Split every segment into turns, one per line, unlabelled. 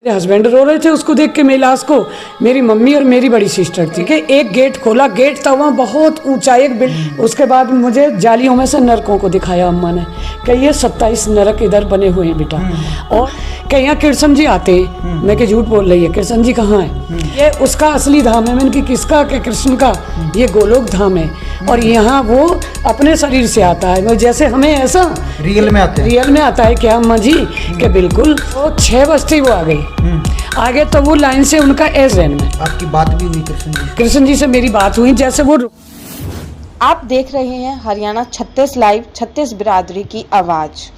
मेरे हस्बैंड रो रहे थे उसको देख के मेरी लाश को। मेरी मम्मी और मेरी बड़ी सिस्टर थी कि एक गेट खोला, गेट था वहाँ बहुत ऊंचा एक बिल्डिंग। उसके बाद मुझे जालियों में से नरकों को दिखाया अम्मा ने कि ये 27 नरक इधर बने हुए हैं बेटा। और कि यहाँ कृष्ण जी आते हैं। मैं कि झूठ बोल रही है, कृष्ण जी कहाँ है? ये उसका असली धाम है। मैंने कि किसका? कि कृष्ण का। ये गोलोक धाम है और यहाँ वो अपने शरीर से आता है, जैसे हमें ऐसा
रियल में आता है।
रियल में आता है क्या अम्मा जी? कि बिल्कुल। वो 6 बजते वो आ गई। आगे तो वो लाइन से उनका एजेंट में
आपकी बात भी हुई
कृष्ण जी से मेरी बात हुई। जैसे वो
आप देख रहे हैं हरियाणा 36 लाइव, 36 बिरादरी की आवाज़।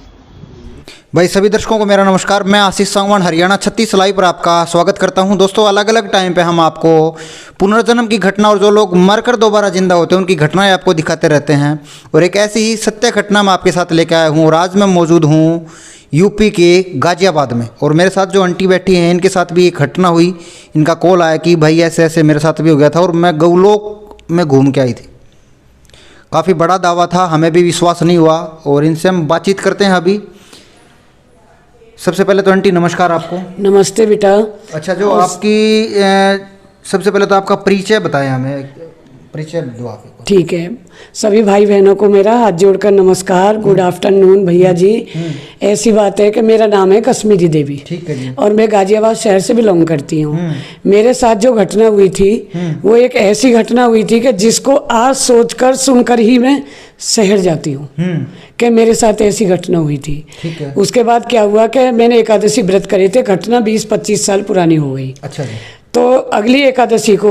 भाई सभी दर्शकों को मेरा नमस्कार। मैं आशीष सांगवान हरियाणा 36 लाइव पर आपका स्वागत करता हूं। दोस्तों, अलग अलग टाइम पे हम आपको पुनर्जन्म की घटना और जो लोग मरकर दोबारा जिंदा होते हैं उनकी घटनाएं आपको दिखाते रहते हैं। और एक ऐसी ही सत्य घटना मैं आपके साथ लेकर आया हूँ। और आज मैं मौजूद हूँ यूपी के गाजियाबाद में और मेरे साथ जो आंटी बैठी हैं इनके साथ भी एक घटना हुई। इनका कॉल आया कि भाई ऐसे ऐसे मेरे साथ भी हो गया था और मैं गौलोक में घूम के आई थी। काफ़ी बड़ा दावा था, हमें भी विश्वास नहीं हुआ और इनसे हम बातचीत करते हैं अभी। सबसे पहले तो आंटी नमस्कार आपको।
नमस्ते बेटा।
अच्छा, जो आपकी सबसे पहले तो आपका परिचय बताएं, हमें परिचय दो आप।
ठीक है, सभी भाई बहनों को मेरा हाथ जोड़कर नमस्कार, गुड आफ्टरनून भैया जी। ऐसी बात है कि मेरा नाम है कश्मीरी देवी।
ठीक है जी।
और मैं गाजियाबाद शहर से बिलोंग करती हूँ। मेरे साथ जो घटना हुई थी वो एक ऐसी घटना हुई थी कि जिसको आज सोचकर सुनकर ही मैं शहर जाती हूँ कि मेरे साथ ऐसी घटना हुई थी।
ठीक है।
उसके बाद क्या हुआ कि मैंने एकादशी व्रत करे थे। घटना 20-25 साल पुरानी हो गई।
अच्छा जी।
तो अगली एकादशी को,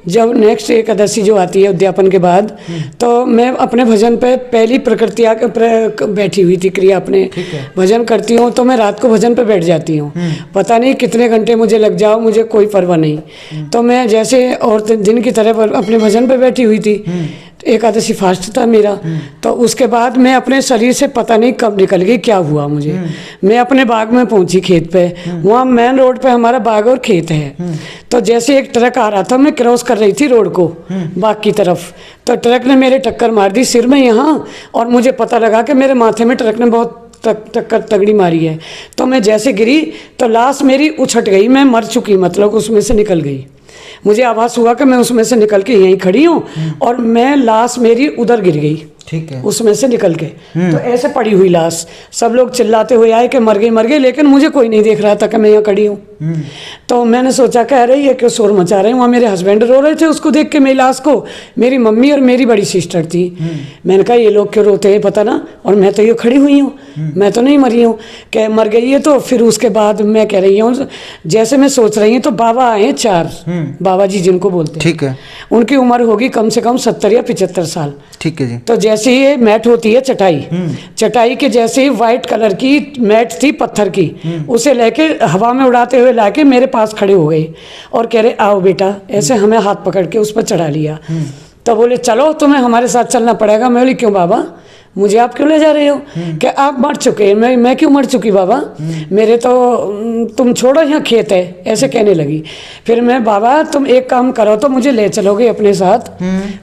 जब नेक्स्ट एकादशी जो आती है उद्यापन के बाद, तो मैं अपने भजन पे पहली प्रकृतिया बैठी हुई थी क्रिया अपने भजन करती हूँ। तो मैं रात को भजन पे बैठ जाती हूँ। पता नहीं कितने घंटे मुझे लग जाओ, मुझे कोई परवाह नहीं। तो मैं जैसे और दिन की तरह अपने भजन पे बैठी हुई थी। एकादशी फास्ट था मेरा। तो उसके बाद मैं अपने शरीर से पता नहीं कब निकल गई, क्या हुआ मुझे। मैं अपने बाग में पहुंची, खेत पे। वहाँ मेन रोड पे हमारा बाग और खेत है। तो जैसे एक ट्रक आ रहा था, मैं क्रॉस कर रही थी रोड को बाग की तरफ। तो ट्रक ने मेरे टक्कर मार दी सिर में यहाँ, और मुझे पता लगा कि मेरे माथे में ट्रक ने बहुत टक्कर तगड़ी मारी है। तो मैं जैसे गिरी तो लाश मेरी उछट गई, मैं मर चुकी, मतलब उसमें से निकल गई। मुझे आभास हुआ कि मैं उसमें से निकल के यहीं खड़ी हूँ और मैं लाश मेरी उधर गिर गई।
ठीक है।
उसमें से निकल के तो ऐसे पड़ी हुई लाश। सब लोग चिल्लाते हुए आए कि मर गई, लेकिन मुझे कोई नहीं देख रहा था कि मैं यहाँ खड़ी हूँ। तो मैंने सोचा कह रही है कि शोर मचा रहे हैं। वहाँ मेरे हस्बैंड रो रहे थे उसको देख के मेरी लाश को। मेरी मम्मी और मेरी बड़ी सिस्टर थी। मैंने कहा ये लोग क्यों रोते हैं पता ना, और मैं तो ये खड़ी हुई हूँ, मैं तो नहीं मरी हूँ। कि मर गई है। तो फिर उसके बाद मैं कह रही हूँ, जैसे मैं सोच रही हूँ तो बाबा आए 4 बाबा जी जिनको बोलते हैं।
ठीक है।
उनकी उम्र होगी कम से कम 70 या 75 साल।
ठीक है जी।
तो जैसे ये मैट होती है चटाई, चटाई के जैसे ही व्हाइट कलर की मैट थी पत्थर की, उसे लेके हवा में उड़ाते हुए लाके मेरे पास खड़े हो गए और कह रहे आओ बेटा। ऐसे हमें हाथ पकड़ के उस पर चढ़ा लिया। तो बोले चलो तुम्हें हमारे साथ चलना पड़ेगा। मैं बोली क्यों बाबा, मुझे आप क्यों ले जा रहे हो? कि आप मर चुके हैं। मैं क्यों मर चुकी बाबा, मेरे तो तुम छोड़ो, यहाँ खेत है, ऐसे कहने लगी। फिर मैं बाबा तुम एक काम करो तो मुझे ले चलोगे अपने साथ।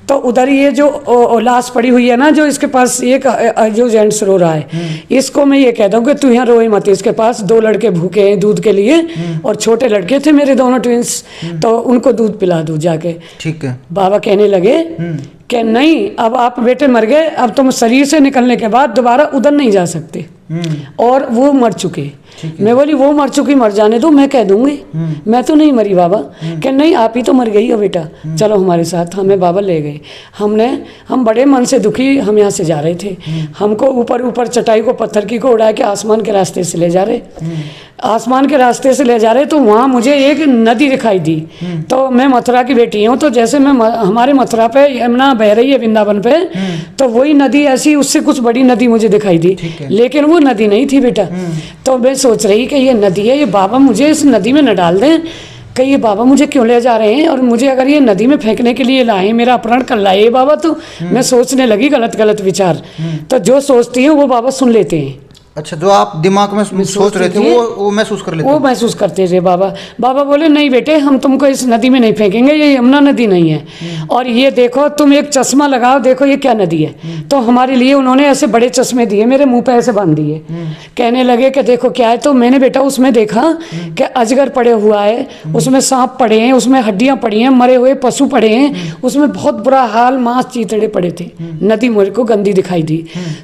तो उधर ये जो लाश पड़ी हुई है ना, जो इसके पास एक जो जेंट्स रो रहा है, इसको मैं ये कह दूँ कि तू यहाँ रोए मत। इसके पास 2 लड़के भूखे हैं दूध के लिए, और छोटे लड़के थे मेरे दोनों ट्विंस, तो उनको दूध पिला दूँ जाके।
ठीक है।
बाबा कहने लगे कि नहीं, अब आप बेटे मर गए, अब तुम शरीर से निकलने के बाद दोबारा उधर नहीं जा सकते। और वो मर चुके। मैं बोली वो मर चुकी, मर जाने दो, मैं कह दूंगी, मैं तो नहीं मरी बाबा। कि नहीं आप ही तो मर गई हो बेटा, चलो हमारे साथ। हमें बाबा ले गए। हम बड़े मन से दुखी हम यहाँ से जा रहे थे। हमको ऊपर चटाई को पत्थर की को उड़ा के आसमान के रास्ते से ले जा रहे। आसमान के रास्ते से ले जा रहे तो वहाँ मुझे एक नदी दिखाई दी। तो मैं मथुरा की बेटी हूँ, तो जैसे मैं हमारे मथुरा पे यमुना बह रही है वृंदावन पे, तो वही नदी ऐसी उससे कुछ बड़ी नदी मुझे दिखाई दी, लेकिन वो नदी नहीं थी बेटा। तो मैं सोच रही कि ये नदी है, ये बाबा मुझे इस नदी में न डाल दें कि ये बाबा मुझे क्यों ले जा रहे हैं, और मुझे अगर ये नदी में फेंकने के लिए लाए, मेरा अपहरण कर लाए बाबा। तो मैं सोचने लगी गलत विचार। तो जो सोचती हूँ वो बाबा सुन लेते हैं।
अच्छा, जो आप दिमाग में सोच रहे थे वो महसूस कर लेते
वो महसूस करते थे बाबा। बाबा बोले नहीं बेटे, हम तुमको इस नदी में नहीं फेंकेंगे, ये यमुना नदी नहीं है, और ये देखो तुम एक चश्मा लगाओ, देखो ये क्या नदी है। तो हमारे लिए उन्होंने ऐसे बड़े चश्मे दिए, मेरे मुंह पे ऐसे बांध दिए, कहने लगे कि देखो क्या है। तो मैंने बेटा उसमें देखा कि अजगर पड़े हुआ है, उसमें सांप पड़े हैं, उसमें हड्डियां पड़ी हैं, मरे हुए पशु पड़े हैं, उसमें बहुत बुरा हाल, मांस चीतड़े पड़े थे। नदी मेरे को गंदी दिखाई दी।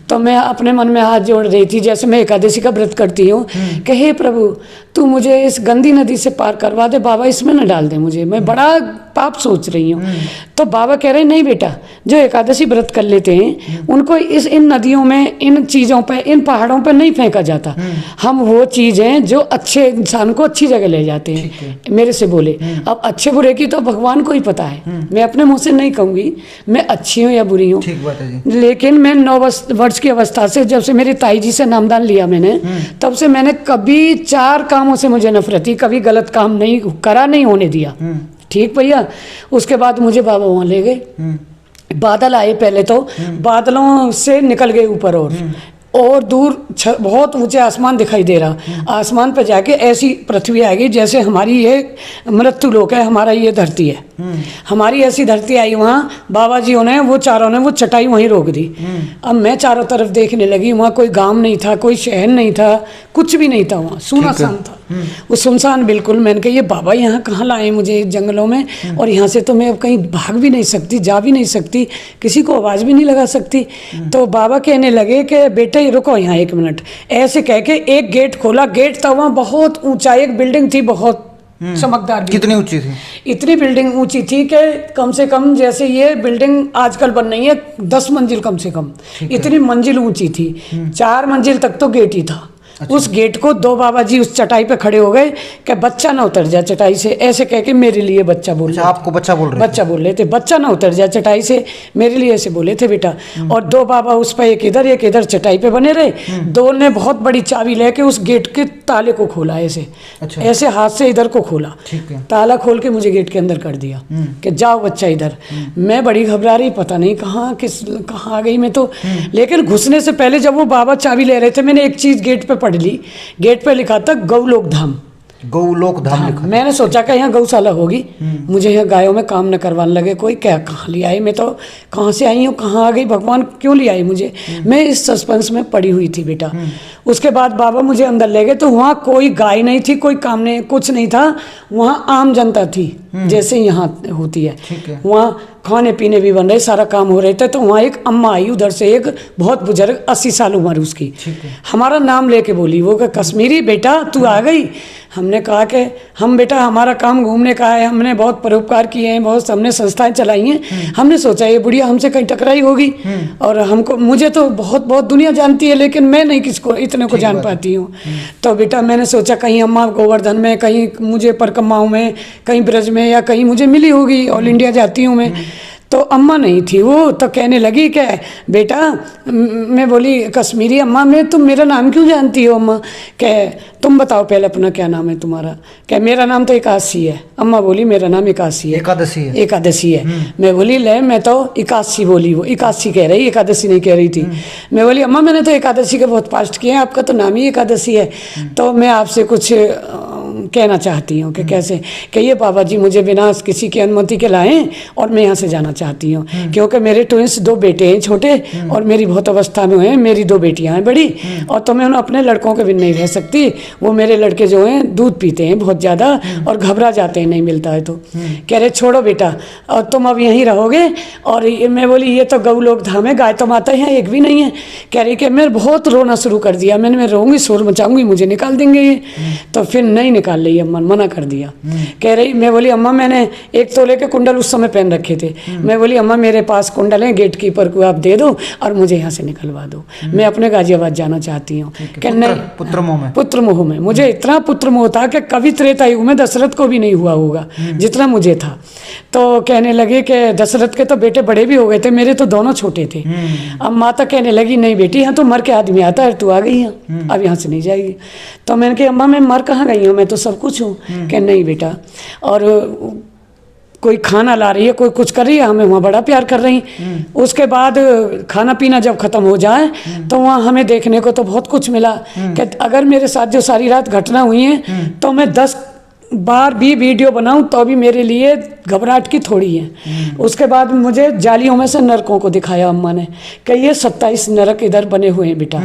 तो मैं अपने मन में हाथ जोड़ रही थी, जैसे मैं एकादशी का व्रत करती हूँ कि हे प्रभु, तू मुझे इस गंदी नदी से पार करवा दे बाबा, इसमें न डाल दे मुझे, मैं बड़ा पाप सोच रही हूँ। तो बाबा कह रहे नहीं बेटा, जो एकादशी व्रत कर लेते हैं उनको इन नदियों में, इन चीज़ों पे, इन पहाड़ों पे नहीं फेंका जाता। हम वो चीज़ हैं जो अच्छे इंसान को अच्छी जगह ले जाते हैं, मेरे से बोले। अब अच्छे बुरे की तो भगवान को ही पता है, मैं अपने मुँह से नहीं कहूँगी मैं अच्छी हूँ या बुरी हूँ।
ठीक बात है जी।
लेकिन मैं 9 वर्ष की अवस्था से, जब से मेरी ताई जी से नामदान लिया मैंने, तब से मैंने कभी 4 कामों से मुझे नफरत थी, कभी गलत काम नहीं करा, नहीं होने दिया। ठीक भैया। उसके बाद मुझे बाबा वहाँ ले गए, बादल आए पहले तो, बादलों से निकल गए ऊपर, और दूर बहुत ऊंचे आसमान दिखाई दे रहा। आसमान पर जाके ऐसी पृथ्वी आ गई जैसे हमारी ये मृत्यु लोक है, हमारा ये धरती है, हमारी ऐसी धरती आई। वहाँ बाबा जी ने वो चारों ने वो चटाई वहीं रोक दी। अब मैं चारों तरफ देखने लगी, वहाँ कोई गांव नहीं था, कोई शहर नहीं था, कुछ भी नहीं था, वहाँ सुनसान था, वो सुनसान बिल्कुल। मैंने कहा ये बाबा यहाँ कहाँ लाए मुझे जंगलों में, और यहाँ से तो मैं अब कहीं भाग भी नहीं सकती, जा भी नहीं सकती, किसी को आवाज़ भी नहीं लगा सकती। तो बाबा कहने लगे कि बेटे रुको यहाँ 1 मिनट, ऐसे कह के एक गेट खोला। गेट था वहाँ बहुत ऊंचा, एक बिल्डिंग थी बहुत चमकदार।
कितनी ऊंची थी?
इतनी बिल्डिंग ऊंची थी कि कम से कम जैसे ये बिल्डिंग आजकल बन रही है 10 मंजिल कम से कम, इतनी मंजिल ऊंची थी। 4 मंजिल तक तो गेट ही था। अच्छा। उस गेट को 2 बाबा जी उस चटाई पे खड़े हो गए कि बच्चा ना उतर जाए चटाई से, ऐसे कह के मेरे लिए बच्चा बोल रहे थे।
आपको बच्चा बोल रहे थे? बच्चा
बोल रहे थे, बच्चा ना उतर जाए चटाई से, मेरे लिए ऐसे बोले थे बेटा। और 2 बाबा उस पर एक इधर चटाई पे बने रहे। 2 ने बहुत बड़ी चाबी लेके उस गेट के ताले को खोला ऐसे। अच्छा। ऐसे हाथ से इधर को खोला, ताला खोल के मुझे गेट के अंदर कर दिया कि जाओ बच्चा इधर। मैं बड़ी घबरा रही, पता नहीं कहाँ आ गई मैं तो। लेकिन घुसने से पहले जब वो बाबा चाबी ले रहे थे, मैंने एक चीज गेट पे पढ़ ली। गेट पे लिखा था गौलोक धाम।
गौलोक धाम लिखा।
मैंने सोचा कि यहाँ गौशाला होगी, मुझे यहाँ गायों में काम न करवाने लगे कोई। क्या कहाँ ले आई, मैं तो कहाँ से आई हूँ, कहाँ आ गई, भगवान क्यों ले आई मुझे। मैं इस सस्पेंस में पड़ी हुई थी बेटा। उसके बाद बाबा मुझे अंदर ले गए, तो वहाँ कोई गाय नहीं थी, कोई काम नहीं, कुछ नहीं था। वहाँ आम जनता थी जैसे यहाँ होती है। वहाँ खाने पीने भी बन रहे, सारा काम हो रहे थे। तो वहाँ एक अम्मा आई उधर से, एक बहुत बुजुर्ग 80 साल उम्र उसकी, हमारा नाम लेके बोली वो कि कश्मीरी बेटा तू आ गई। हमने कहा कि हम बेटा हमारा काम घूमने का है, हमने बहुत परोपकार किए हैं, बहुत हमने संस्थाएं चलाई हैं। हमने सोचा ये बुढ़िया हमसे कहीं टकराई होगी, और हमको, मुझे तो बहुत दुनिया जानती है, लेकिन मैं नहीं किसको इतने को जान पाती हूँ। तो बेटा मैंने सोचा कहीं अम्मा गोवर्धन में, कहीं मुझे परकमाओं में, कहीं ब्रज में, या कहीं मुझे मिली होगी, ऑल इंडिया जाती हूँ मैं। तो अम्मा नहीं थी वो। तो कहने लगी कि बेटा, मैं बोली कश्मीरी अम्मा, मैं तुम मेरा नाम क्यों जानती हो अम्मा? कह तुम बताओ पहले अपना क्या नाम है तुम्हारा? कह मेरा नाम तो एकादशी है। अम्मा बोली मेरा नाम एकादशी है। एकादशी है। मैं बोली ले, मैं तो एकादशी बोली, वो एकादशी कह रही, एकादशी नहीं कह रही थी। मैं बोली अम्मा मैंने तो एकादशी के बहुत पास्ट किए हैं, आपका तो नाम ही एकादशी है। तो मैं आपसे कुछ कहना चाहती हूँ कि कैसे, कि ये बाबा जी मुझे बिना किसी की अनुमति के लाएं और मैं यहाँ से जाना चाहती हूँ, क्योंकि मेरे ट्विंस 2 बेटे हैं छोटे, और मेरी बहुत अवस्था में हैं, मेरी 2 बेटियाँ हैं बड़ी, और तो मैं उन अपने लड़कों के बिन नहीं रह सकती। वो मेरे लड़के जो हैं दूध पीते हैं बहुत ज़्यादा, और घबरा जाते हैं नहीं मिलता है तो। कह रहे छोड़ो बेटा, और तुम अब यहीं रहोगे। और मैं बोली ये तो गौलोक धाम है, गाय तो माता यहाँ एक भी नहीं है। कह रही कि मैं बहुत रोना शुरू कर दिया, मैं रोऊंगी, शोर मचाऊंगी, मुझे निकाल देंगे ये। तो फिर नहीं निकाल ली अम्मा, मना कर दिया। कह रही, मैं बोली अम्मा मैंने 1 तोले के कुंडल उस समय पहन रखे थे। मैं बोली अम्मा मेरे पास कुंडल है, गेट कीपर को आप दे दो और मुझे यहाँ से निकलवा दो, मैं अपने गाजियाबाद जाना चाहती हूँ। कि नहीं, पुत्र मोह में मुझे इतना पुत्र मोह था कि कभी त्रेता युग में दशरथ को भी नहीं हुआ होगा जितना मुझे था। तो कहने लगे कि दशरथ के तो बेटे बड़े भी हो गए थे, मेरे तो दोनों छोटे थे। अब माता कहने लगी नहीं बेटी, यहाँ तो मर के आदमी आता है, तू आ गई यहाँ, अब यहाँ से नहीं जाएगी। तो मैंने कहा अम्मा मैं मर कहाँ गई हूँ, मैं तो सब कुछ हूँ। कि नहीं बेटा। और कोई खाना ला रही है, कोई कुछ कर रही है, हमें वहाँ बड़ा प्यार कर रही। उसके बाद खाना पीना जब ख़त्म हो जाए तो वहाँ हमें देखने को तो बहुत कुछ मिला कि अगर मेरे साथ जो सारी रात घटना हुई है तो मैं 10 बार भी वीडियो बनाऊं तो भी मेरे लिए घबराहट की थोड़ी है। उसके बाद मुझे जालियों में से नरकों को दिखाया अम्मा ने कि ये 27 नरक इधर बने हुए हैं बेटा,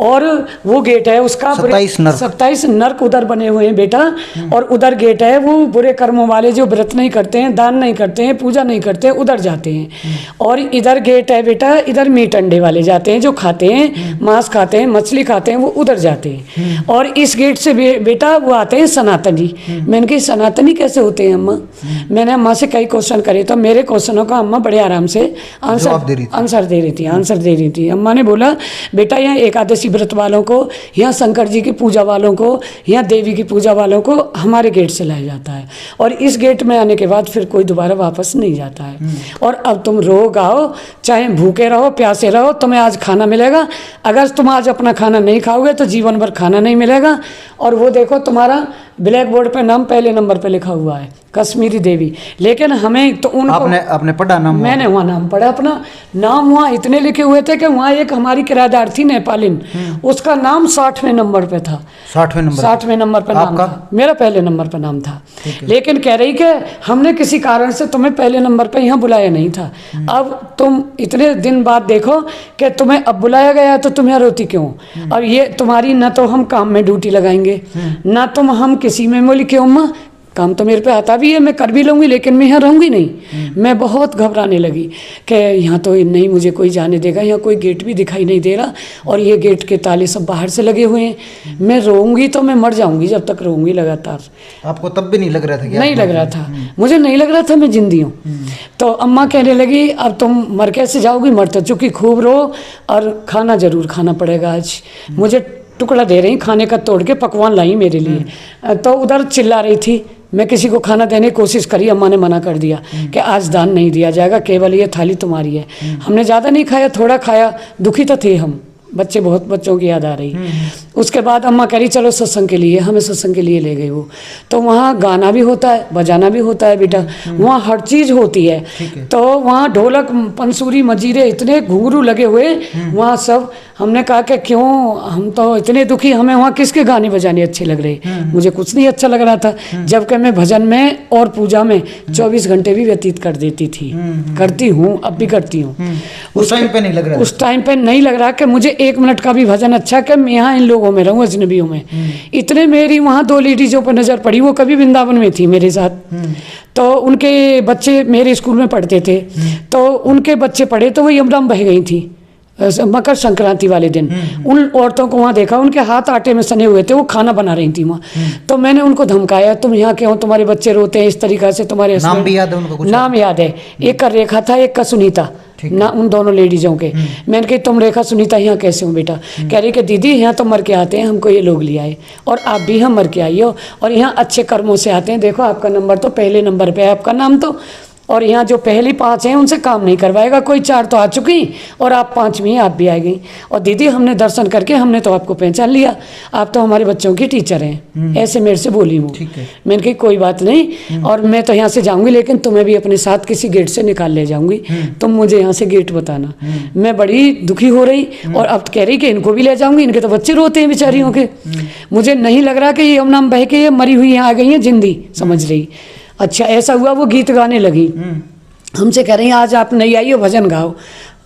और वो गेट है उसका 27 नरक उधर बने हुए हैं बेटा, और उधर गेट है, वो बुरे कर्मों वाले जो व्रत नहीं करते हैं, दान नहीं करते हैं, पूजा नहीं करते हैं, उधर जाते हैं। और इधर गेट है बेटा, इधर मीट अंडे वाले जाते हैं, जो खाते हैं, मांस खाते हैं, मछली खाते हैं, वो उधर जाते हैं। और इस गेट से बेटा वो आते हैं सनातनी। मैंने कहा सनातनी कैसे होते हैं अम्मा? मैंने अम्मा से कई क्वेश्चन करे तो मेरे क्वेश्चनों का अम्मा बड़े आराम से आंसर दे रही थी। अम्मा ने बोला बेटा यहाँ एकादशी व्रत वालों को, यहाँ शंकर जी की पूजा वालों को, यहाँ देवी की पूजा वालों को हमारे गेट से लाया जाता है, और इस गेट में आने के बाद फिर कोई दोबारा वापस नहीं जाता है। और अब तुम रो गाओ, चाहे भूखे रहो प्यासे रहो, तुम्हें आज खाना मिलेगा। अगर तुम आज अपना खाना नहीं खाओगे तो जीवन भर खाना नहीं मिलेगा। और वो देखो तुम्हारा ब्लैक बोर्ड पे नाम पहले नंबर पे लिखा हुआ है कश्मीरी देवी। लेकिन हमें तो उनको
आपने पढ़ा नाम? मैंने
वहाँ नाम पढ़ा, अपना नाम वहाँ इतने लिखे हुए थे कि वहाँ एक हमारी किराएदार थी नेपालिन, उसका नाम 60वें नंबर पे था। 60वें नंबर पे नाम था, मेरा पहले नंबर पे नाम था। लेकिन कह रही कि हमने किसी कारण से तुम्हें पहले नंबर पे यहाँ बुलाया नहीं था। अब तुम इतने दिन बाद देखो कि तुम्हें अब बुलाया गया तो तुम्हें रोती क्यों? अब ये तुम्हारी न तो हम काम में ड्यूटी लगाएंगे, ना तुम हम किसी में। बोली क्यों अम्मा? काम तो मेरे पे आता भी है, मैं कर भी लूँगी, लेकिन मैं यहाँ रहूँगी नहीं। मैं बहुत घबराने लगी कि यहाँ तो नहीं मुझे कोई जाने देगा, यहाँ कोई गेट भी दिखाई नहीं दे रहा, और ये गेट के ताले सब बाहर से लगे हुए हैं। मैं रोऊंगी तो मैं मर जाऊँगी जब तक रोऊंगी लगातार।
आपको तब भी नहीं लग रहा था?
नहीं लग रहा था, मुझे नहीं लग रहा था मैं जिंदी हूँ। तो अम्मा कहने लगी अब तुम मर कैसे जाओगी? मर तो चुकी, खूब रो और खाना जरूर खाना पड़ेगा आज। मुझे टुकड़ा दे रही खाने का, तोड़ के पकवान लाई मेरे लिए। तो उधर चिल्ला रही थी, मैं किसी को खाना देने की कोशिश करी, अम्मा ने मना कर दिया कि आज दान नहीं दिया जाएगा, केवल ये थाली तुम्हारी है। हमने ज़्यादा नहीं खाया, थोड़ा खाया, दुखी तो थे हम, बच्चे बहुत बच्चों की याद आ रही। उसके बाद अम्मा कह रही चलो सत्संग के लिए, हमें सत्संग के लिए ले गई वो। तो वहाँ गाना भी होता है, बजाना भी होता है बेटा, वहाँ हर चीज़ होती है। तो वहाँ ढोलक, पंसूरी, मजीरे, इतने घुंघरू लगे हुए वहाँ सब। हमने कहा कि क्यों, हम तो इतने दुखी, हमें वहाँ किसके गाने बजाने अच्छे लग रहे? मुझे कुछ नहीं अच्छा लग रहा था, जबकि मैं भजन में और पूजा में 24 घंटे भी व्यतीत कर देती थी, करती हूँ, अब भी करती हूँ।
उस टाइम पे नहीं लग रहा?
उस टाइम पे नहीं लग रहा कि मुझे 1 मिनट का भी भजन अच्छा कि मैं यहाँ इन लोगों में रहूँ, अजनबियों में। इतने मेरी वहाँ 2 लेडीजों पर नज़र पड़ी, वो कभी वृंदावन में थी मेरे साथ। तो उनके बच्चे मेरे स्कूल में पढ़ते थे, तो उनके बच्चे पढ़े तो वो यमुना बह गई थी मकर संक्रांति वाले दिन। उन औरतों को वहाँ देखा, उनके हाथ आटे में सने हुए थे, वो खाना बना रही थी वहाँ। तो मैंने उनको धमकाया, तुम यहाँ क्यों, तुम्हारे बच्चे रोते हैं इस तरीक़ा से, तुम्हारे
नाम भी याद है उनको? कुछ
नाम याद है, एक का रेखा था, एक का सुनीता ना, उन दोनों लेडीजों के। मैंने कही तुम रेखा सुनीता यहाँ कैसे हो बेटा? कह रही कि दीदी यहाँ तो मर के आते हैं, हमको ये लोग ले आए, और आप भी यहाँ मर के आई हो, और यहाँ अच्छे कर्मों से आते हैं। देखो आपका नंबर तो पहले नंबर पे है, आपका नाम तो, और यहाँ जो पहली 5 हैं उनसे काम नहीं करवाएगा कोई। 4 तो आ चुकी और आप 5वीं, आप भी आ गई। और दीदी हमने दर्शन करके हमने तो आपको पहचान लिया, आप तो हमारे बच्चों की टीचर हैं, ऐसे मेरे से बोली वो। मैंने कही कोई बात नहीं, और मैं तो यहाँ से जाऊँगी, लेकिन तुम्हें भी अपने साथ किसी गेट से निकाल ले जाऊँगी, तुम मुझे यहाँ से गेट बताना। मैं बड़ी दुखी हो रही, और अब कह रही कि इनको भी ले जाऊँगी, इनके तो बच्चे रोते हैं बेचारियों के। मुझे नहीं लग रहा कि ये यमुना बह के ये मरी हुई यहाँ आ गई है जिंदी, समझ रही। अच्छा ऐसा हुआ, वो गीत गाने लगी, हमसे कह रही हैं आज आप नहीं आई हो, भजन गाओ।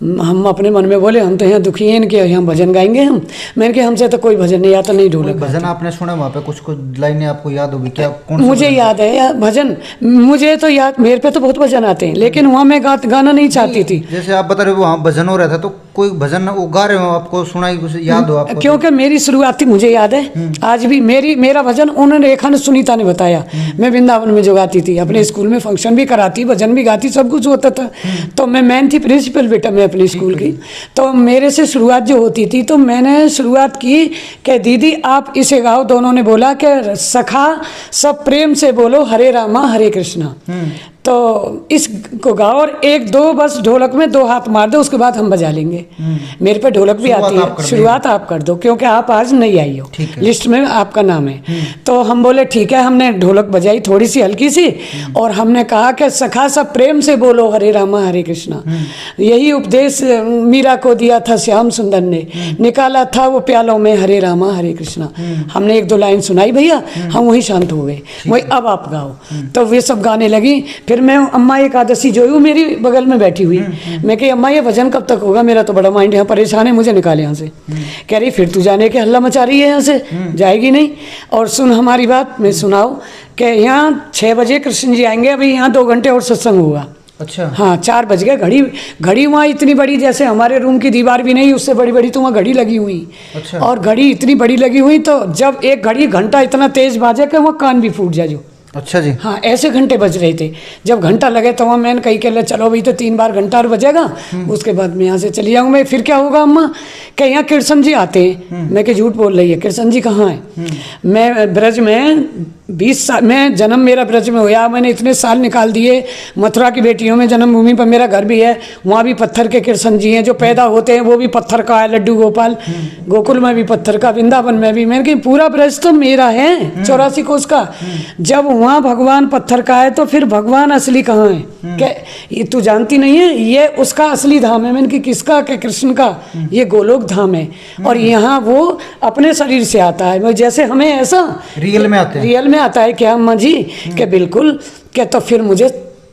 हम अपने मन में बोले हम तो यहाँ दुखी हैं इनके, यहाँ भजन गाएंगे हम। मैंने कहा हमसे तो कोई भजन नहीं आता, नहीं ढोलक।
भजन आपने सुना वहाँ पे? कुछ लाइनें आपको याद होगी क्या?
मुझे याद है यार भजन, मुझे तो याद, मेरे पे तो बहुत भजन आते हैं, लेकिन वहाँ मैं गाना नहीं चाहती थी।
जैसे आप बता रहे हो वहाँ भजन हो रहा था, तो कोई भजन वो गा रहे हो, आपको सुनाई, कुछ याद हो आपको?
क्योंकि मेरी शुरुआत थी, मुझे याद है आज भी। मेरा भजन उन्होंने, रेखा ने, सुनीता ने बताया। मैं वृंदावन में जो गाती थी, अपने स्कूल में फंक्शन भी कराती, भजन भी गाती, सब कुछ होता था। तो मैं मेन थी, प्रिंसिपल बेटा मैं अपने स्कूल की। तो मेरे से शुरुआत जो होती थी, तो मैंने शुरुआत की कि दीदी आप इसे गाओ। दोनों ने बोला कि सखा सब प्रेम से बोलो हरे रामा हरे कृष्णा। तो इसको गाओ और एक दो बस ढोलक में 2 हाथ मार दो, उसके बाद हम बजा लेंगे। मेरे पे ढोलक भी आती है, शुरुआत आप कर दो क्योंकि आप आज नहीं आई हो, लिस्ट में आपका नाम है। तो हम बोले ठीक है, हमने ढोलक बजाई थोड़ी सी हल्की सी और हमने कहा कि सखा सब प्रेम से बोलो हरे रामा हरे कृष्णा। यही उपदेश मीरा को दिया था श्याम सुंदर ने, निकाला था वो प्यालों में हरे रामा हरे कृष्णा। हमने 1-2 लाइन सुनाई भैया, हम वही शांत हो गए। वही अब आप गाओ, तो वे सब गाने लगी। फिर मैं अम्मा एकादशी जो है मेरी बगल में बैठी हुई, मैं कही अम्मा ये भजन कब तक होगा, मेरा तो बड़ा माइंड यहाँ परेशान है, मुझे निकाले यहाँ से। कह रही फिर तू जाने के हल्ला मचा रही है, यहाँ से जाएगी नहीं। और सुन हमारी बात, मैं सुनाओ कि यहाँ 6 बजे कृष्ण जी आएंगे, अभी यहाँ 2 घंटे और सत्संग होगा।
अच्छा
हाँ 4 बज गए। घड़ी वहाँ इतनी बड़ी जैसे हमारे रूम की दीवार भी नहीं, उससे बड़ी बड़ी तो वहाँ घड़ी लगी हुई।
अच्छा।
और घड़ी इतनी बड़ी लगी हुई तो जब एक घंटा इतना तेज बाजे कि वहाँ कान भी फूट जाए जो।
अच्छा जी।
हाँ ऐसे घंटे बज रहे थे। जब घंटा लगे तो वहाँ मैंने कही के चलो भाई तो 3 बार घंटा और बजेगा, उसके बाद मैं यहाँ से चली जाऊँगा। मैं फिर क्या होगा अम्मा कि यहाँ कृष्ण जी आते हैं। मैं कि झूठ बोल रही है, कृष्ण जी कहाँ है? मैं ब्रज में 20 साल, मैं जन्म मेरा ब्रज में हुआ, मैंने इतने साल निकाल दिए। मथुरा की बेटियों में जन्मभूमि पर मेरा घर भी है, वहाँ भी पत्थर के कृष्ण जी हैं। जो पैदा होते हैं वो भी पत्थर का है, लड्डू गोपाल। गोकुल में भी पत्थर का, वृंदावन में भी। मैंने कहा पूरा ब्रज तो मेरा है 84 कोस का। जब वहाँ भगवान पत्थर का है तो फिर भगवान असली कहाँ है? क्या तू जानती नहीं है? ये उसका असली धाम है। मैंने कि किसका? कि कृष्ण का। ये गोलोक धाम है और यहाँ वो अपने शरीर से आता है, जैसे हमें ऐसा
रियल में आते हैं।
रियल में आता है क्या अम्मा जी? कि बिल्कुल। क्या तो फिर मुझे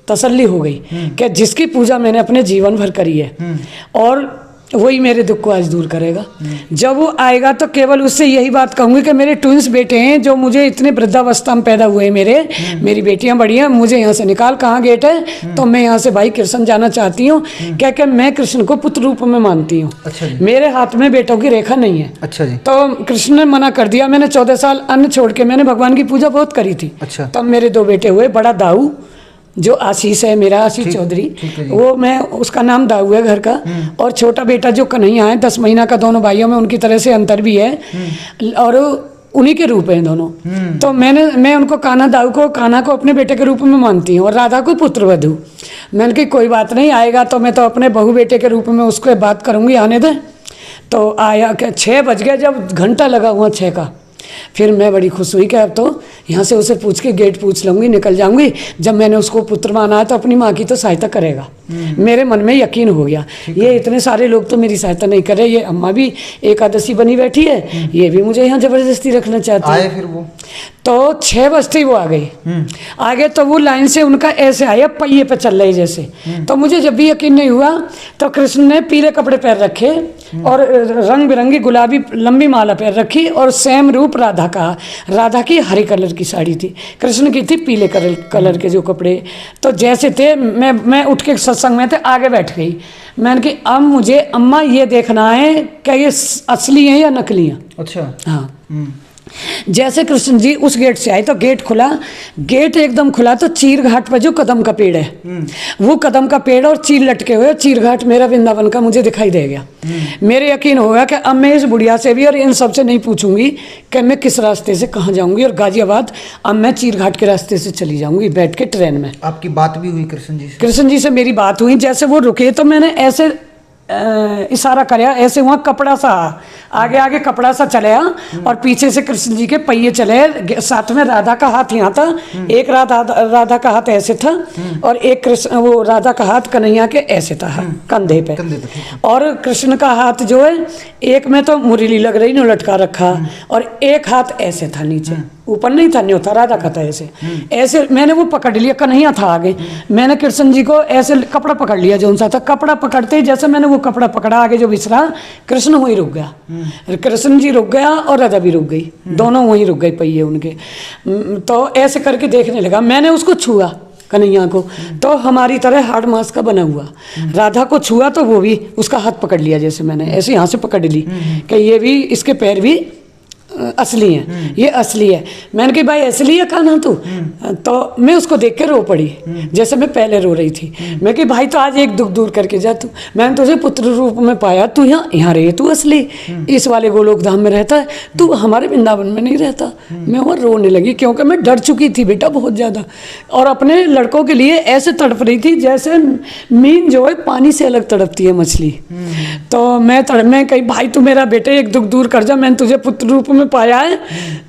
तसल्ली हो गई कि जिसकी पूजा मैंने अपने जीवन भर करी है और वही मेरे दुख को आज दूर करेगा। जब वो आएगा तो केवल उससे यही बात कहूँगी कि मेरे ट्विंस बेटे हैं जो मुझे इतने वृद्धावस्था में पैदा हुए, मेरी बेटियां बड़ी हैं, मुझे यहाँ से निकाल। कहाँ गेट है? तो मैं यहाँ से भाई कृष्ण जाना चाहती हूँ। क्या क्या मैं कृष्ण को पुत्र रूप में मानती हूँ।
अच्छा जी।
मेरे हाथ में बेटों की रेखा नहीं है।
अच्छा जी।
तो कृष्ण ने मना कर दिया। मैंने 14 साल अन्न छोड़ के मैंने भगवान की पूजा बहुत करी थी।
अच्छा।
तब मेरे 2 बेटे हुए, बड़ा दाऊ जो आशीष है मेरा, आशीष चौधरी, वो मैं उसका नाम दाऊ है घर का। और छोटा बेटा जो कन्हैया है 10 महीना का, दोनों भाइयों में उनकी तरह से अंतर भी है और उन्हीं के रूप हैं दोनों। तो मैं उनको कान्हा को अपने बेटे के रूप में मानती हूँ और राधा को पुत्र वधू। मैंने कहा कोई बात नहीं, आएगा तो मैं तो अपने बहू बेटे के रूप में उसको बात करूँगी, आने दे। तो आया क्या 6 बज गए, जब घंटा लगा हुआ 6 का। फिर मैं बड़ी खुश हुई कि अब तो यहाँ से उसे पूछ के गेट पूछ लूँगी, निकल जाऊँगी। जब मैंने उसको पुत्र माना है तो अपनी माँ की तो सहायता करेगा। मेरे मन में यकीन हो गया, ये इतने सारे लोग तो मेरी सहायता नहीं कर रहे। ये अम्मा भी एकादशी बनी बैठी है, ये भी मुझे यहाँ जबरदस्ती रखना चाहती है।
फिर वो
तो 6 बजते ही वो आ गई। आगे तो वो लाइन से उनका ऐसे आया, पहिए पे चल रही जैसे। तो मुझे जब भी यकीन नहीं हुआ तो कृष्ण ने पीले कपड़े पहन रखे और रंग बिरंगी गुलाबी लंबी माला पहन रखी और सेम रूप राधा का। राधा की हरे कलर की साड़ी थी, कृष्ण की थी पीले कलर के जो कपड़े। तो जैसे थे, मैं उठ के सत्संग में थे, आगे बैठ गई। मैंने कि अब मुझे अम्मा ये देखना है कि ये असली हैं या नकली हैं।
अच्छा।
हाँ। जैसे कृष्ण जी उस गेट से आए तो गेट खुला, गेट एकदम खुला तो चीर घाट पर जो कदम का पेड़ है, वो कदम का पेड़ और चीर लटके हुए, चीर घाट मेरा वृंदावन का मुझे दिखाई दे गया। मेरे यकीन हो गया कि अब मैं इस बुढ़िया से भी और इन सब से नहीं पूछूंगी कि मैं किस रास्ते से कहाँ जाऊंगी और गाजियाबाद अब मैं चीर घाट के रास्ते से चली जाऊंगी बैठ के ट्रेन में।
आपकी बात भी हुई कृष्ण जी से?
कृष्ण जी से मेरी बात हुई। जैसे वो रुके तो मैंने ऐसे इशारा कराया, ऐसे वहाँ कपड़ा सा आगे आगे कपड़ा सा चलाया और पीछे से कृष्ण जी के पहिए चले। साथ में राधा का हाथ यहाँ था, एक राधा का हाथ ऐसे था और एक कृष्ण वो राधा का हाथ कन्हैया के ऐसे था कंधे पे। और कृष्ण का हाथ जो है एक में तो मुरली लग रही न लटका रखा और एक हाथ ऐसे था नीचे, ऊपर नहीं था, न्यों था, राधा का था ऐसे। ऐसे मैंने वो पकड़ लिया, कन्हैया था आगे, मैंने कृष्ण जी को ऐसे कपड़ा पकड़ लिया जो उनसा था। कपड़ा पकड़ते ही जैसे मैंने वो कपड़ा पकड़ा आगे जो बिसरा, कृष्ण वहीं रुक गया, कृष्ण जी रुक गया और राधा भी रुक गई, दोनों वहीं रुक गए पहिए उनके। तो ऐसे करके देखने लगा, मैंने उसको छुआ कन्हैया को, तो हमारी तरह हार्ड मांस का बना हुआ। राधा को छुआ तो वो भी उसका हाथ पकड़ लिया, जैसे मैंने ऐसे यहाँ से पकड़ ली कि ये भी, इसके पैर भी असली हैं, ये असली है। मैंने कहा भाई असली है कान्हा तू? तो मैं उसको देख के रो पड़ी, जैसे मैं पहले रो रही थी। मैं कही भाई तो आज एक दुख दूर करके जा तू, मैंने तुझे पुत्र रूप में पाया, तू यहाँ रहे, तू असली इस वाले गोलोक धाम में रहता है, तू हमारे वृंदावन में नहीं रहता। मैं वहाँ रोने लगी क्योंकि मैं डर चुकी थी बेटा बहुत ज़्यादा, और अपने लड़कों के लिए ऐसे तड़प रही थी जैसे मीन जो है पानी से अलग तड़पती है मछली। तो मैं कही भाई तू मेरा बेटे एक दुख दूर कर जा, मैंने तुझे पुत्र रूप में पाया है,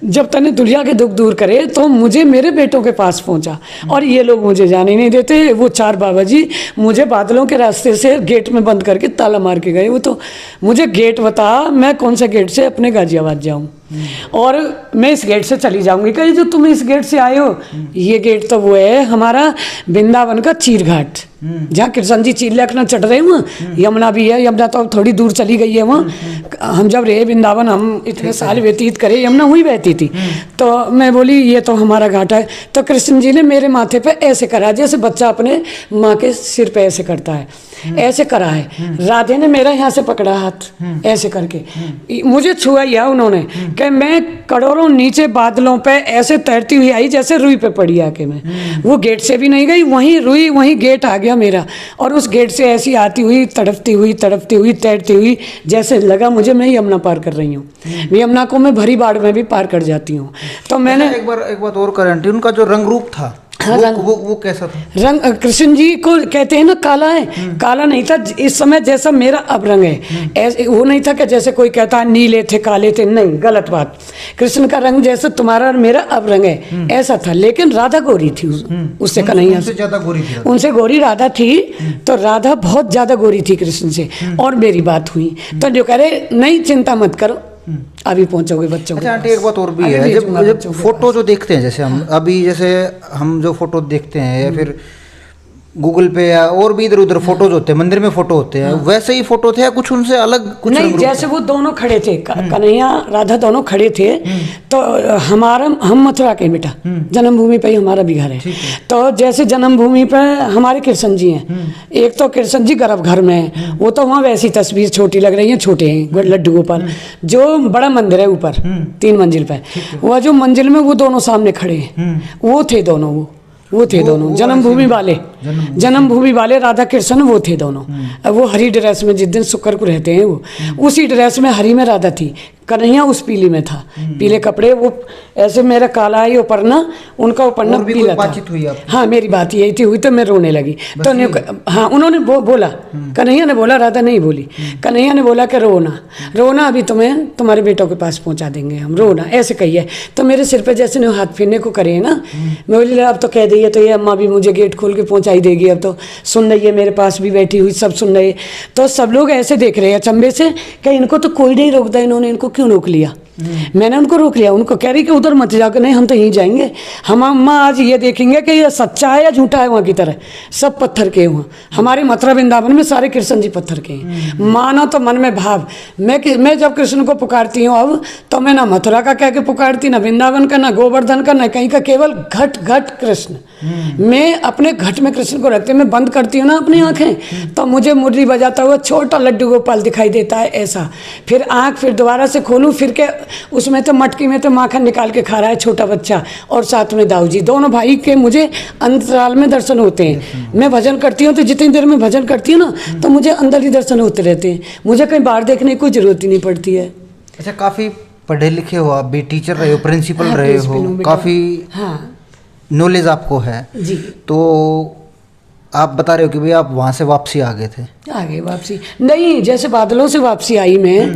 जब तने दुनिया के दुख दूर करे तो मुझे मेरे बेटों के पास पहुंचा। और ये लोग मुझे जाने नहीं देते, वो 4 बाबा जी मुझे बादलों के रास्ते से गेट में बंद करके ताला मार के गए। वो तो मुझे गेट बता, मैं कौन से गेट से अपने गाजियाबाद जाऊं, और मैं इस गेट से चली जाऊंगी। कहीं जो तुम इस गेट से आए हो, ये गेट तो वो है हमारा वृंदावन का चीर घाट, जहाँ कृष्ण जी चीर लेकर चढ़ रहे हैं। यमुना भी है, यमुना तो अब थोड़ी दूर चली गई है वहाँ। हम जब रहे वृंदावन, हम इतने साल व्यतीत करे, यमुना हुई बहती थी। तो मैं बोली ये तो हमारा घाट है। तो कृष्ण जी ने मेरे माथे पे ऐसे करा जैसे बच्चा अपने माँ के सिर पे ऐसे करता है, ऐसे करा है। राधे ने मेरा यहाँ से पकड़ा हाथ ऐसे करके, मुझे छुआ या उन्होंने, कि मैं करोड़ों नीचे बादलों पे ऐसे तैरती हुई आई जैसे रुई पे पड़ी आके। मैं वो गेट से भी नहीं गई, वहीं रुई वहीं गेट आ गया मेरा, और उस गेट से ऐसी आती हुई तड़पती हुई तैरती हुई, जैसे लगा मुझे मैं यमुना पार कर रही हूँ। यमुना को मैं भरी बाढ़ में भी पार कर जाती हूँ। तो मैंने
एक बात और करें, उनका जो रंग रूप था,
हाँ,
वो कैसा था?
रंग कृष्ण जी को कहते हैं ना काला है, काला नहीं था इस समय जैसा मेरा अब रंग है। ऐसे वो नहीं था कि जैसे कोई कहता है नीले थे काले थे, नहीं, गलत बात। कृष्ण का रंग जैसे तुम्हारा और मेरा अब रंग है ऐसा था। लेकिन राधा गोरी थी उससे कन्हैया
उनसे ज्यादा गोरी थी,
उनसे गोरी राधा थी। तो राधा बहुत ज्यादा गोरी थी कृष्ण से, और मेरी बात हुई। तो जो कह रहे नहीं चिंता मत करो, अभी पहुंचोगे बच्चों के
अच्छा
पास।
आंटी एक बात और भी है, जब फोटो जो देखते हैं, जैसे हम अभी जैसे हम जो फोटो देखते हैं या फिर गूगल पे या और भी इधर उधर फोटोज होते हैं, मंदिर में फोटो होते हैं, वैसे ही फोटो थे या कुछ उनसे अलग कुछ?
नहीं, जैसे वो दोनों खड़े थे, कन्हैया राधा दोनों खड़े थे। तो हम मथुरा के बेटा, जन्मभूमि पे ही हमारा भी घर है। तो जैसे जन्मभूमि पे हमारे कृष्ण जी हैं, एक तो कृष्ण जी गर्भगृह में है, वो तो वहाँ वैसी तस्वीर छोटी लग रही है, छोटे हैं लड्डू गोपाल। जो बड़ा मंदिर है ऊपर 3 मंजिल पे, वह जो मंजिल में वो दोनों सामने खड़े हैं, वो थे दोनों, वो थे दोनों जन्मभूमि वाले राधा कृष्ण, वो थे दोनों। वो हरी ड्रेस में, जिस दिन शुक्र को रहते हैं वो उसी ड्रेस में हरी में राधा थी, कन्हैया उस पीली में था, पीले कपड़े। वो ऐसे मेरा काला ही उपरना, उनका उपरना पीला था। हाँ, मेरी बात यही थी, हुई तो मैं रोने लगी। तो हाँ, उन्होंने बोला, कन्हैया ने बोला, राधा नहीं बोली। कन्हैया ने बोला कि रोना अभी तुम्हें तुम्हारे बेटों के पास पहुंचा देंगे हम, रोना ऐसे कहिए। तो मेरे सिर पे जैसे नहीं हाथ फिरने को करे ना, मैं बोली अब तो कह दी है तो ये अम्मा भी मुझे गेट खोल के पहुंचाई देगी, अब तो सुन रही है, मेरे पास भी बैठी हुई सब सुन रहे। तो सब लोग ऐसे देख रहे हैं अचंभे से कि इनको तो कोई नहीं रोकता, इन्होंने इनको क्यों रोक लिया। मैंने उनको रोक लिया, उनको कह रही कि उधर मत जाकर, नहीं हम तो यहीं जाएंगे, हम अम्मा आज ये देखेंगे कि ये सच्चा है या झूठा है। वहाँ की तरह सब पत्थर के वहाँ, हमारे मथुरा वृंदावन में सारे कृष्ण जी पत्थर के हैं। मानो तो मन में भाव, मैं जब कृष्ण को पुकारती हूँ अब, तो मैं ना मथुरा का कह के पुकारती, ना वृंदावन का, ना गोवर्धन का, ना कहीं का, केवल घट घट कृष्ण। मैं अपने घट में कृष्ण को रखते, मैं बंद करती हूँ ना अपनी आँखें, तो मुझे मुरली बजाता हुआ छोटा लड्डू गोपाल दिखाई देता है ऐसा। फिर आँख फिर दोबारा से खोलूँ, फिर के उसमें तो मटकी में तो माखन निकाल के खा रहा है छोटा बच्चा, और साथ में दाऊ जी, दोनों भाई के मुझे अंतराल में दर्शन होते हैं। मैं भजन करती हूँ तो जितनी देर में भजन करती हूँ ना, तो मुझे अंदर ही दर्शन होते रहते हैं, मुझे कहीं बाहर देखने की कोई जरूरत ही नहीं पड़ती है।
अच्छा, काफ़ी पढ़े लिखे हो आप भी, टीचर रहे हो, प्रिंसिपल रहे हो, काफ़ी नॉलेज आपको है
जी।
तो आप बता रहे हो कि भाई आप वहाँ से वापसी आ गए थे?
आगे वापसी नहीं, जैसे बादलों से वापसी आई मैं,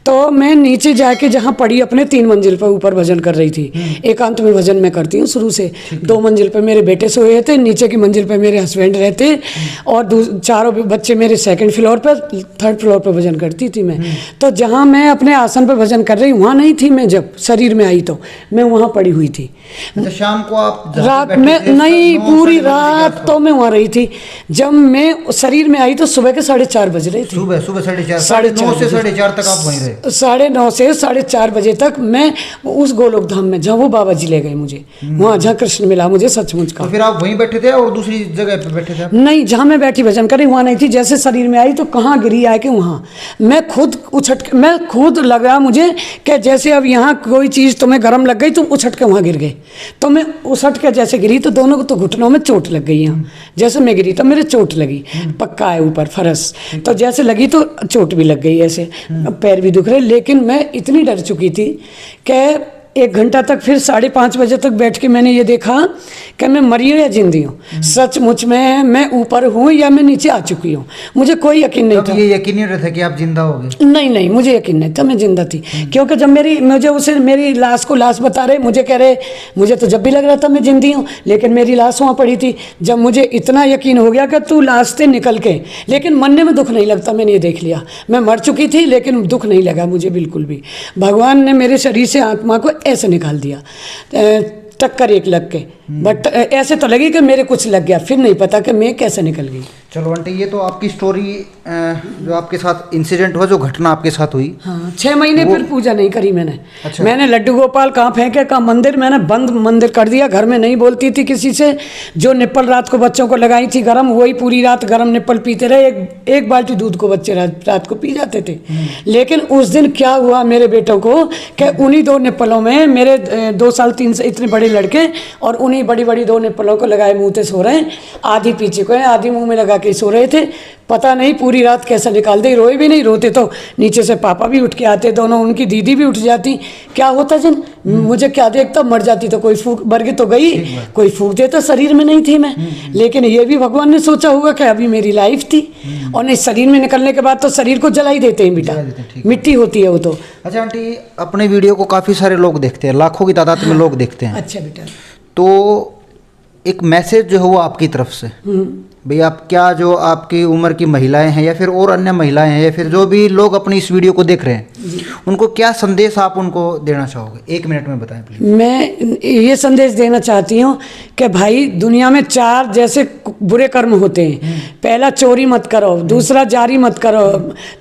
तो मैं नीचे जाके जहाँ पड़ी अपने 3 मंजिल पर ऊपर भजन कर रही थी। एकांत में भजन मैं करती हूँ शुरू से। 2 मंजिल पे मेरे बेटे सोए थे, नीचे की मंजिल पे मेरे हस्बैंड रहते, और 4 बच्चे मेरे 2nd फ्लोर पर, 3rd फ्लोर पर भजन करती थी मैं। तो जहाँ मैं अपने आसन पर भजन कर रही, वहाँ नहीं थी मैं। जब शरीर में आई तो मैं वहाँ पड़ी हुई थी।
अच्छा, शाम को आप
रात में नहीं, पूरी रात तो मैं वहाँ रही थी। जब मैं शरीर में आई तो सुबह के 4:30 बज रहे थे।
सुबह 4:30 से 4:30 तक आप वहीं रहे? से
9:30 से 4:30 बजे तक मैं उस गोलोक धाम में, जहाँ वो बाबा जी ले गए मुझे, वहाँ जहाँ कृष्ण मिला मुझे सचमुच का।
तो फिर आप वहीं बैठे थे और दूसरी जगह पे बैठे थे आप?
नहीं, जहाँ मैं बैठी भजन करी वहाँ नहीं थी। जैसे शरीर में आई तो कहाँ गिरी आके वहाँ मैं खुद मैं खुद लगा मुझे कि जैसे अब यहाँ कोई चीज़ तुम्हें गर्म लग गई, तुम उछट के वहाँ गिर गए। तो मैं उछट के जैसे गिरी तो दोनों को तो घुटनों में चोट लग गई। यहाँ जैसे मैं गिरी तो मेरे चोट लगी, पक्का है ऊपर फरस, तो जैसे लगी तो चोट भी लग गई, ऐसे पैर भी दुख रहे। लेकिन मैं इतनी डर चुकी थी कि 1 घंटा तक, फिर 5:30 बजे तक बैठ के मैंने ये देखा कि मैं मरी हूँ या जिंदी हूँ, सचमुच में मैं ऊपर हूँ या मैं नीचे आ चुकी हूँ। मुझे कोई यकीन नहीं था।
ये यकीन नहीं रहा था कि आप जिंदा हो गए?
नहीं, मुझे यकीन नहीं था मैं जिंदा थी, क्योंकि जब मुझे मेरी लाश को लाश बता रहे, मुझे कह रहे, मुझे तो जब भी लग रहा था मैं जिंदी हूँ, लेकिन मेरी लाश वहाँ पड़ी थी। जब मुझे इतना यकीन हो गया कि तू लाश से निकल के, लेकिन मरने में दुख नहीं लगता, मैंने ये देख लिया। मैं मर चुकी थी लेकिन दुख नहीं लगा मुझे बिल्कुल भी। भगवान ने मेरे शरीर से आत्मा को ऐसे निकाल दिया, टक्कर एक लग के, बट ऐसे तो लगी कि मेरे कुछ लग गया, फिर नहीं पता कि मैं कैसे निकल गई।
चलो आंटी, ये तो आपकी स्टोरी, जो आपके साथ इंसिडेंट हुआ, जो घटना आपके साथ हुई।
हाँ, 6 महीने फिर पूजा नहीं करी मैंने।
अच्छा।
मैंने लड्डू गोपाल कहाँ फेंके, कहाँ मंदिर, मैंने बंद मंदिर कर दिया। घर में नहीं बोलती थी किसी से। जो निप्पल रात को बच्चों को लगाई थी गरम, वही पूरी रात गरम निप्पल पीते रहे। एक बाल्टी दूध को बच्चे रात को पी जाते थे। लेकिन उस दिन क्या हुआ मेरे बेटों को कि उन्हीं 2 निप्पलों में, मेरे 2 साल 3 साल इतने बड़े लड़के, और उन्हीं बड़ी बड़ी 2 निप्पलों को लगाए मुँह से सो रहे हैं। आधी पीछे को है, आधी मुँह में लगा के सो रहे थे। पता नहीं पूरी रात कैसे निकाल दी। रोए भी नहीं, रोते तो नीचे से पापा भी उठ के आते, दोनों, उनकी दीदी भी उठ जाती। क्या होता जिन मुझे क्या देखता, मर जाती तो कोई फूक, मर तो गई, कोई फूक देता, शरीर में नहीं थी मैं। लेकिन ये भी भगवान ने सोचा होगा कि अभी मेरी लाइफ थी। और नहीं, शरीर में निकलने के बाद तो शरीर को जला ही देते हैं बेटा, मिट्टी होती है वो तो।
अच्छा आंटी, अपने वीडियो को काफ़ी सारे लोग देखते हैं, लाखों की तादाद में लोग देखते हैं।
अच्छा बेटा,
तो एक मैसेज जो है वो आपकी तरफ से, भाई आप क्या, जो आपकी उम्र की महिलाएं हैं या फिर और अन्य महिलाएं हैं या फिर जो भी लोग अपनी इस वीडियो को देख रहे हैं, उनको क्या संदेश आप उनको देना चाहोगे? 1 मिनट में बताएं प्लीज।
मैं ये संदेश देना चाहती हूँ कि भाई, दुनिया में 4 जैसे बुरे कर्म होते हैं। पहला, चोरी मत करो। दूसरा, जारी मत करो।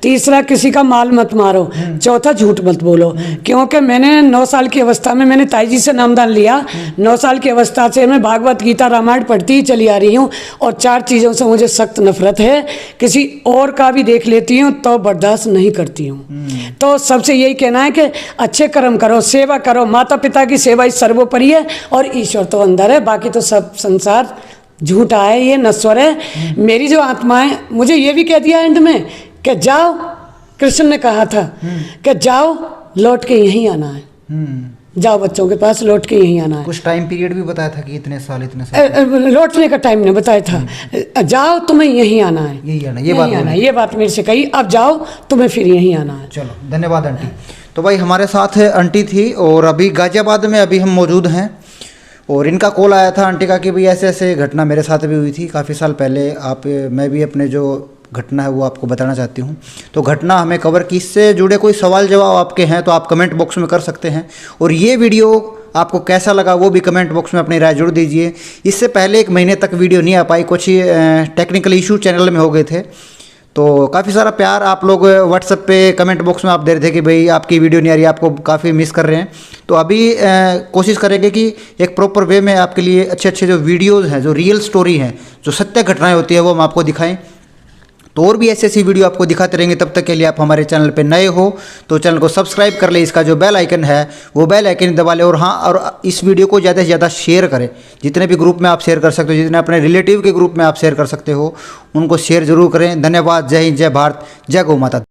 तीसरा, किसी का माल मत मारो। चौथा, झूठ मत बोलो। क्योंकि मैंने 9 साल की अवस्था में मैंने ताई जी से नामदान लिया। 9 साल की अवस्था से मैं भागवत गीता रामायण पढ़ती ही चली आ रही हूँ, और 4 चीज़ों से मुझे सख्त नफरत है। किसी और का भी देख लेती हूँ तो बर्दाश्त नहीं करती हूँ। तो सबसे यही कहना है कि अच्छे कर्म करो, सेवा करो। माता पिता की सेवा ही सर्वोपरि है, और ईश्वर तो अंदर है, बाकी तो सब संसार झूठा है, ये नश्वर है। मेरी जो आत्मा है, मुझे ये भी कह दिया एंड में कि जाओ, कृष्ण ने कहा था कि जाओ, लौट के यहीं आना है। जाओ बच्चों के पास, लौट के यहीं आना है।
कुछ टाइम पीरियड भी बताया था कि इतने साल
लौटने का टाइम ने बताया था, जाओ तुम्हें यहीं आना है,
यही आना,
ये बात मेरे से कही। अब जाओ, तुम्हें फिर यहीं आना है।
चलो, धन्यवाद आंटी। तो भाई, हमारे साथ आंटी थी, और अभी गाजियाबाद में अभी हम मौजूद हैं, और इनका कॉल आया था आंटी का कि भाई ऐसे ऐसे घटना मेरे साथ भी हुई थी काफ़ी साल पहले। मैं भी अपने जो घटना है वो आपको बताना चाहती हूँ। तो घटना हमें कवर की, इससे जुड़े कोई सवाल जवाब आपके हैं तो आप कमेंट बॉक्स में कर सकते हैं, और ये वीडियो आपको कैसा लगा वो भी कमेंट बॉक्स में अपनी राय जरूर दीजिए। इससे पहले 1 महीने तक वीडियो नहीं आ पाई, कुछ ही टेक्निकल इशू चैनल में हो गए थे। तो काफ़ी सारा प्यार आप लोग व्हाट्सएप पे कमेंट बॉक्स में आप दे रहे थे कि भाई आपकी वीडियो नहीं आ रही, आपको काफ़ी मिस कर रहे हैं। तो अभी कोशिश करेंगे कि एक प्रॉपर वे में आपके लिए अच्छे अच्छे जो वीडियोज़ हैं, जो रियल स्टोरी हैं, जो सत्य घटनाएँ होती है, वो हम आपको दिखाएँ। तो और भी ऐसी ऐसी वीडियो आपको दिखाते रहेंगे। तब तक के लिए आप हमारे चैनल पे नए हो तो चैनल को सब्सक्राइब कर ले, इसका जो बेल आइकन है वो बेल आइकन दबा ले, और हाँ, और इस वीडियो को ज़्यादा से ज़्यादा शेयर करें। जितने भी ग्रुप में आप शेयर कर सकते हो, जितने अपने रिलेटिव के ग्रुप में आप शेयर कर सकते हो, उनको शेयर जरूर करें। धन्यवाद। जय हिंद, जय भारत, जय गौ माता।